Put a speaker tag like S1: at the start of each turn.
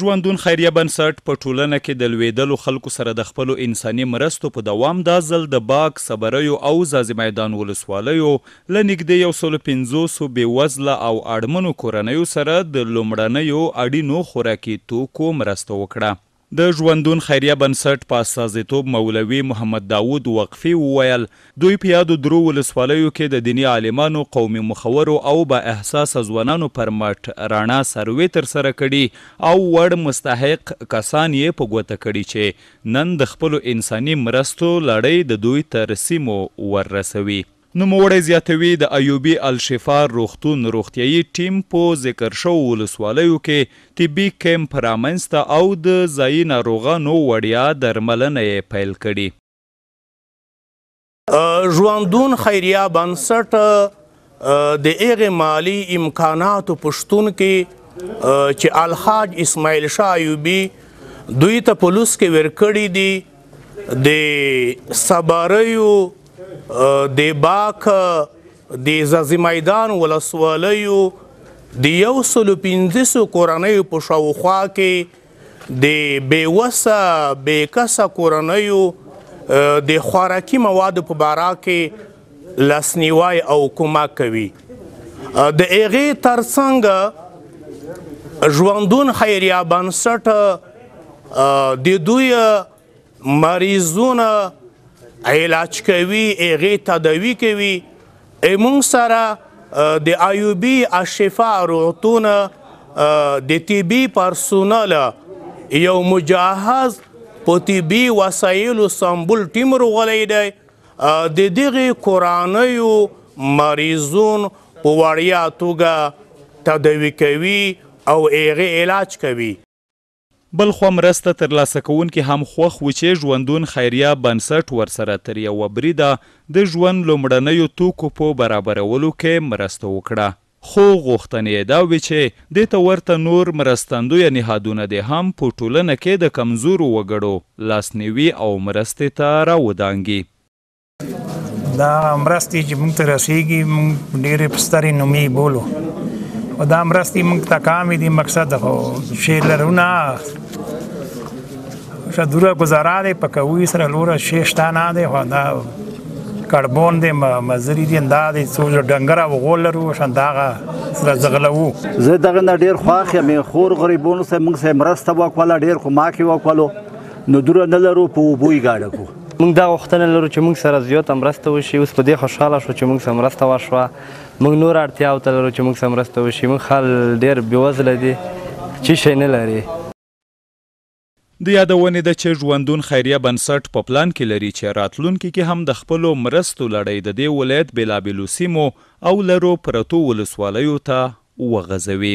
S1: ژوندون خیریه بنسټ په ټولنه کې د لوېدلو خلکو سره د خپلو انساني مرستو په دوام دا ځل د باک، صبریو او ځاځي میدان ولسوالیو له نږدې 150 بېوزله او اړمنو کورنیو سره د لومړنیو اړینو خوراکي توکو مرسته وکړه. د ژوندون خیریه بنسټ په استازیتوب مولوي محمد داود وقفي وویل دوی په یادو درو ولسوالیو کې د دیني عالمانو، قومي مخورو او با احساسه ځوانانو پر مټ رڼا سروې ترسره کړي او وړ مستحق کسان یې په ګوته کړي چې نن د خپلو انساني مرستو لړۍ د دوی تر سیمو وررسوي. نوموړی زیاتوي د ایوبي الشفا روغتون روغتیایي ټیم په ذکر شوو ولسوالیو کې طبي کیمپ رامنځته او د ځایي ناروغانو وړیا درملنه یې پیل کړي.
S2: ژوندون خیریه بنسټ د هغې مالي امکاناتو په شتون کې چې الحاج اسماعیل شاه ایوبي دوی ته په لوس کې ورکړي دي د صبریو، د باک، د ځاځي میدان ولسوالیو د 150 کورنیو په شاوخوا کې د بېوسه بېکسه کورنیو د خوراکي موادو په باره کې لاسنیوی او کمک کوي. د هغې ترڅنګ ژوندون خیریه بنسټ د دوی مریضونه علاج کوي، هغې تداوي کوي. موږ سره د ایوبي الشفا روغتون د طبي پرسونل یو مجهز په طبي وسایلو سمبول ټیم راغلی دی. د دغې کورنیو مریضون په وړیا توګه تداوي کوي او هغې علاج کوي.
S1: بلخوا مرسته ترلاسه کوونکي هم خوښ و چې ژوندون خیریه بنسټ ورسره تر یوه بریده د ژوند لومړنیو توکو په برابرولو کې مرسته وکړه. خو غوښتنې یې دا وې چې دې ته ورته نور مرستندویه نهادونه دې هم په ټولنه کې د کمزورو وګړو لاسنیوي او مرستې ته راودانګي.
S3: دا مرستې چې موږ ته رسیږي موږ ډېرې سترې نومې بولو او دا مرستې موږ ته کامې دي. مقصد خو شی لرو نه ښه دوره ګزاره دی په کوي سره لوره شی شته نه دی خو دا کړبون دی مزري دي دا دی څو ډنګره وغول لرو شان دغه سره زغلوو.
S4: زه دغه نه ډېر خوښ یم. خور غریبونو سره موږ سره مرسته وکړله، ډېر کمک یې وکړلو. نو دوره نه لرو په اوبو یې ګاډه کړو.
S5: موږ دا غوښتنه لرو چې موږ سره زیاته مرسته وشي. اوس په دې خوشحاله شو چې موږ سره مرسته وشوه. موږ نور اړتیاو ته لرو چې موږ سره مرسته وشي. موږ خل ډېر بېوزله دي چې شی نه لري.
S1: د یادونې ده چې ژوندون خیریه بنسټ په پلان کې لري چې راتلونکي کې هم د خپلو مرستو لړۍ د دې ولایت بېلابېلو سیمو او لرو پرتو ولسوالیو ته وغځوي.